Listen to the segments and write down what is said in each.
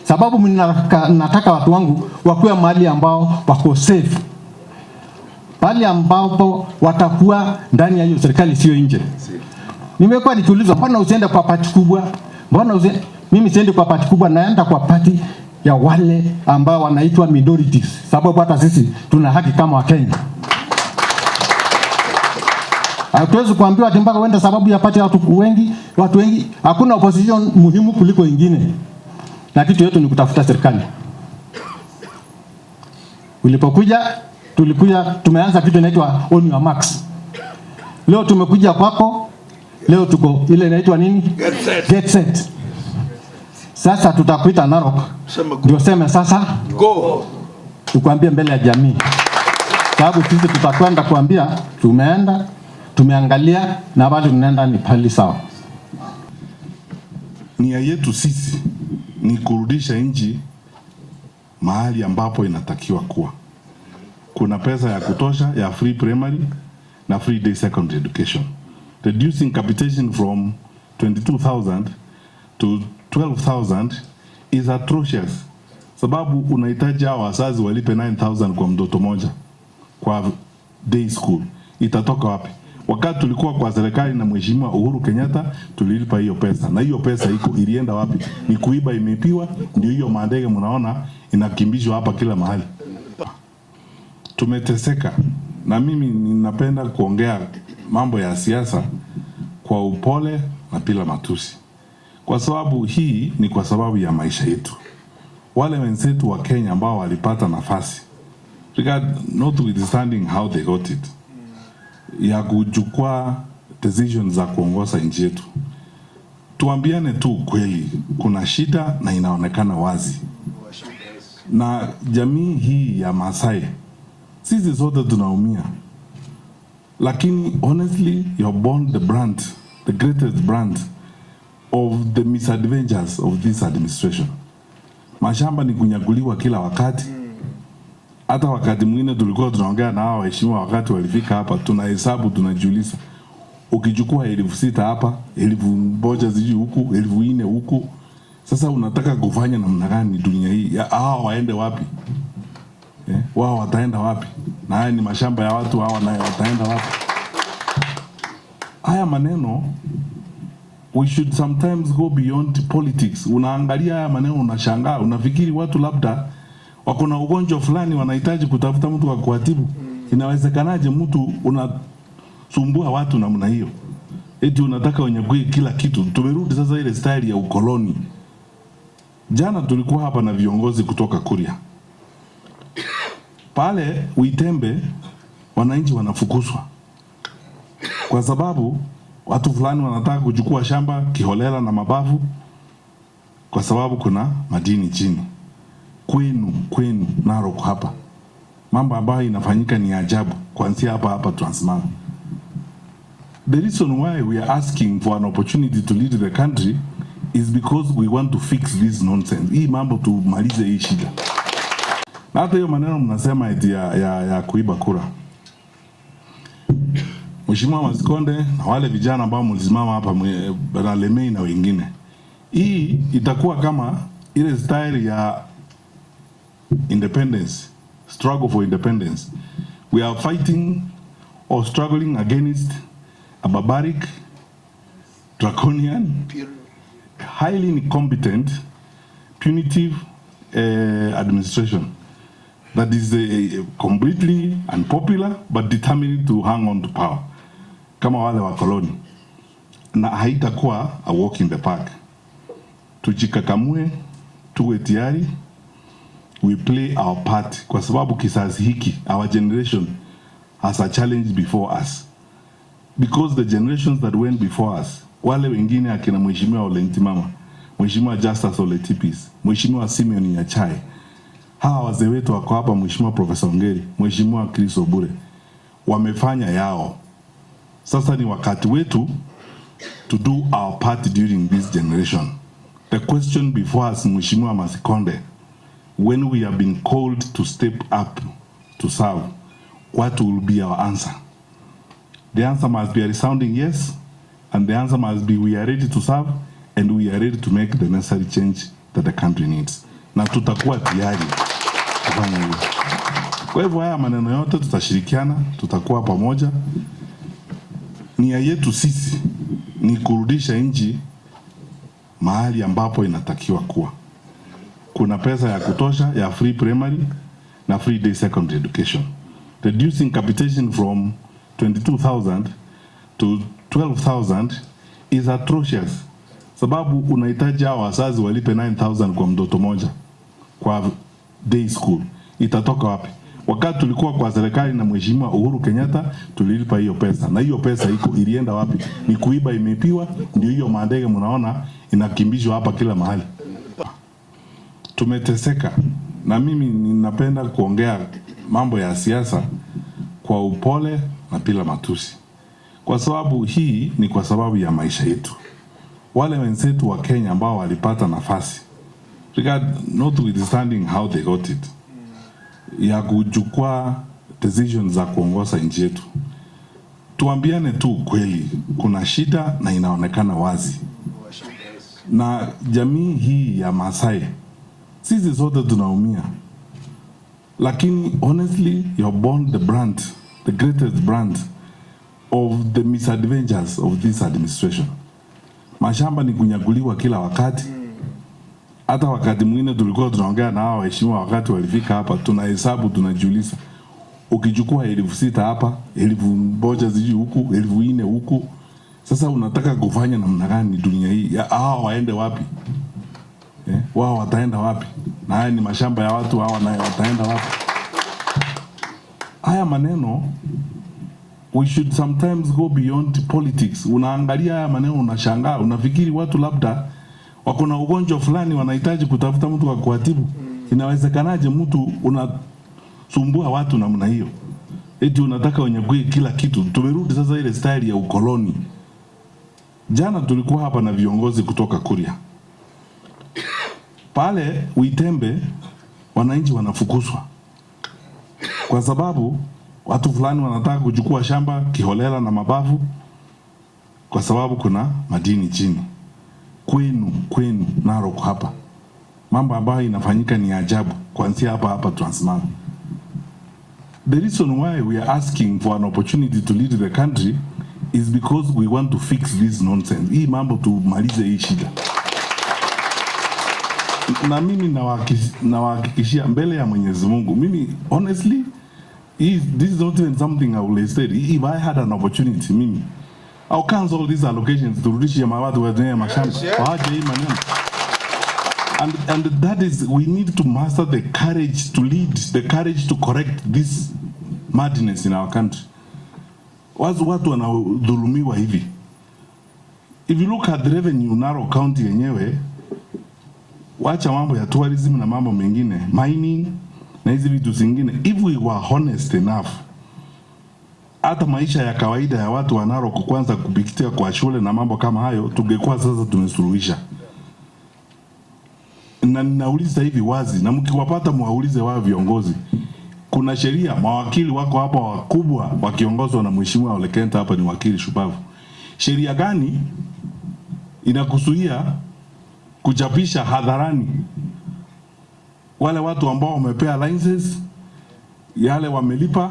sababu mimi nataka watu wangu wakuwe mahali ambao wako safe, mahali ambapo watakuwa ndani ya hiyo serikali, sio nje. Nimekuwa nikiulizwa, mbona usiende kwa party kubwa? Mimi siendi kwa party kubwa, naenda kwa party ya wale ambao wanaitwa minorities, sababu hata sisi tuna haki kama Wakenya. Hatuwezi kuambiwa ati mpaka uende sababu ya party ya watu wengi. Hakuna opposition muhimu kuliko ingine, na kitu yetu ni kutafuta serikali. Tumeanza kitu inaitwa on your marks. Leo tumekuja kwako, leo tuko ile inaitwa nini? Get set. Sasa tutakuita Narok. Ndio sema sasa go. Tukwambie mbele ya jamii. Sababu sisi tutakwenda kuambia tumeangalia na bado tunaenda ni pali sawa. Nia yetu sisi ni kurudisha nchi mahali ambapo inatakiwa kuwa. Kuna pesa ya kutosha ya free primary na free day secondary education. Reducing capitation from 22,000 to 12,000 is atrocious. Sababu unahitaji hao wazazi walipe 9,000 kwa mtoto moja kwa day school. Itatoka wapi? Wakati tulikuwa kwa serikali na Mheshimiwa Uhuru Kenyatta tulilipa hiyo pesa. Na hiyo pesa ilienda wapi? Ni kuiba, imepiwa, ndio hiyo mandege mnaona inakimbishwa hapa kila mahali. Tumeteseka, na mimi ninapenda kuongea mambo ya siasa kwa upole na bila matusi. Kwa sababu hii ni kwa sababu ya maisha yetu. Wale wenzetu wa Kenya ambao walipata nafasi, notwithstanding how they got it, ya kuchukua decisions za kuongoza nchi yetu. Tuambiane tu kweli, kuna shida na inaonekana wazi. Na jamii hii ya Maasai, sisi zote tunaumia. Lakini honestly, you're born the greatest brand of the misadventures of this administration. Mashamba ni kunyakuliwa kila wakati. Hata wakati mwingine tulikuwa tunaongea na hao waheshimiwa wakati walifika hapa, tunahesabu, tunajiuliza. Ukichukua 6,000 hapa, 1,000 ziji huku, 4,000 huku. Sasa unataka kufanya namna gani dunia hii? Hao waende wapi? Wao wataenda wapi? Na haya ni mashamba ya watu, hao nayo wataenda wapi? Haya maneno, we should sometimes go beyond politics. Unaangalia haya maneno unashangaa, unafikiri watu labda wako na ugonjwa fulani wanahitaji kutafuta mtu wa kuwatibu. Inawezekanaje mtu unasumbua watu namna hiyo? Eti unataka unyakue kila kitu. Tumerudi sasa ile style ya ukoloni. Jana tulikuwa hapa na viongozi kutoka Kuria. Pale Uitembe wananchi wanafukuzwa kwa sababu watu fulani wanataka kuchukua shamba kiholela na mabavu kwa sababu kuna madini chini. Kwenu Narok hapa, mambo ambayo inafanyika ni ajabu kuanzia hapa Transmara. The reason why we are asking for an opportunity to lead the country is because we want to fix this nonsense. Hii mambo tumalize hii shida. Na hata hiyo maneno mnasema eti ya kuiba kura. Mheshimiwa Masikonde na wale vijana ambao mlisimama hapa, Bwana Lemei na wengine. Hii itakuwa kama ile style ya independence, struggle for independence. We are fighting or struggling against a barbaric, draconian, highly incompetent, punitive administration that is completely unpopular but determined to hang on to power. Kama wale wa koloni. Na haitakuwa a walk in the park. Tujikakamue, tuwe tayari, we play our part kwa sababu kizazi hiki, our generation has a challenge before us. Because the generations that went before us, wale wengine akina Mheshimiwa Ole Ntimama, Mheshimiwa Justus Ole Tipis, Mheshimiwa Simeon Nyachae, hawa wazee wetu wako hapa, Mheshimiwa Professor Ongeri, Mheshimiwa Chris Obure, wamefanya yao. Sasa ni wakati wetu to do our part during this generation. The question before us, Mheshimiwa Masikonde, when we have been called to step up to serve, what will be our answer? The answer must be a resounding yes, and the answer must be we are ready to serve and we are ready to make the necessary change that the country needs. na tutakuwa tayari kufanya hivyo. Kwa hivyo haya maneno yote tutashirikiana, tutakuwa pamoja. Nia yetu sisi ni kurudisha nchi mahali ambapo inatakiwa kuwa. Kuna pesa ya kutosha ya free primary na free day secondary education. Reducing capitation from 22,000 to 12,000 is atrocious. Sababu unahitaji hao wazazi walipe 9,000 kwa mtoto moja kwa day school. Itatoka wapi? Wakati tulikuwa kwa serikali na Mheshimiwa Uhuru Kenyatta tulilipa hiyo pesa. Na hiyo pesa ilienda wapi? Ni kuiba, imepiwa, ndio hiyo mandege mnaona inakimbishwa hapa kila mahali. Tumeteseka, na mimi ninapenda kuongea mambo ya siasa kwa upole na bila matusi. Kwa sababu hii ni kwa sababu ya maisha yetu. Wale wenzetu wa Kenya ambao walipata nafasi, notwithstanding how they got it, ya kuchukua decisions za kuongoza nchi yetu. Tuambiane tu kweli, kuna shida na inaonekana wazi. Na jamii hii ya Maasai, sisi zote tunaumia. Lakini honestly, you're born the brand, the greatest brand of the misadventures of this administration. Mashamba ni kunyakuliwa kila wakati. Hata wakati mwingine tulikuwa tunaongea na hao waheshimiwa wakati walifika hapa, tunahesabu, tunajiuliza. Ukichukua 6,000 hapa, 1,000 ziji huku, 4,000 huku. Sasa unataka kufanya namna gani dunia hii? Hao waende wapi? Wao wataenda wapi? Na haya ni mashamba ya watu, hao nayo wataenda wapi? Haya maneno, we should sometimes go beyond politics. Unaangalia haya maneno unashangaa, unafikiri watu labda wako na ugonjwa fulani wanahitaji kutafuta mtu wa kuwatibu. Inawezekanaje mtu unasumbua watu namna hiyo? Eti unataka unyakue kila kitu. Tumerudi sasa ile style ya ukoloni. Jana tulikuwa hapa na viongozi kutoka Kuria. Pale Uitembe wananchi wanafukuzwa kwa sababu watu fulani wanataka kuchukua shamba kiholela na mabavu kwa sababu kuna madini chini. Kwenu Narok hapa, mambo ambayo inafanyika ni ajabu kuanzia hapa Transmara. The reason why we are asking for an opportunity to lead the country is because we want to fix this nonsense. Hii mambo tumalize hii shida. Na mimi nawahakikishia mbele ya Mwenyezi Mungu, mimi honestly, this is not even something I will say. If I had an opportunity, mimi I'll cancel these allocations to rudishia mawatu wa mashamba. Waache hii maneno. And that is, we need to master the courage to lead, the courage to correct this madness in our country. Watu wanadhulumiwa hivi. If you look at the revenue Narok County yenyewe, wacha mambo ya tourism na mambo mengine, mining na hizi vitu zingine, if we were honest enough, hata maisha ya kawaida ya watu wa Narok kwanza kupitia kwa shule na mambo kama hayo, tungekuwa sasa tumesuluhisha. Na ninauliza hivi wazi, na mkiwapata muwaulize wao viongozi. Kuna sheria, mawakili wako hapa wakubwa wakiongozwa na Mheshimiwa Ole Kenta, hapa ni wakili shupavu. Sheria gani inakuzuia kuchapisha hadharani wale watu ambao wamepea licenses, yale wamelipa,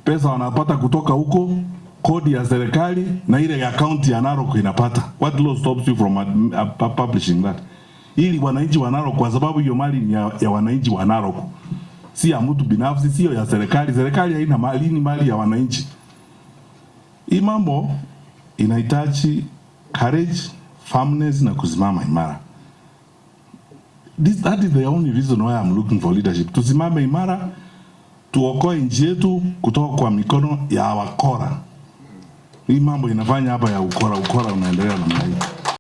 pesa wanapata kutoka huko, kodi ya serikali na ile ya county ya Narok inapata? What law stops you from publishing that? Ili wananchi wa Narok, kwa sababu hiyo mali ni ya wananchi wa Narok, si ya mtu binafsi, sio ya serikali. Serikali haina mali, ni mali ya wananchi. Hii mambo inahitaji courage, firmness na kusimama imara. That is the only reason why I'm looking for leadership. Tusimame imara, tuokoe nchi yetu kutoka kwa mikono ya wakora. Hii mambo inafanya hapa ya ukora unaendelea namna hii.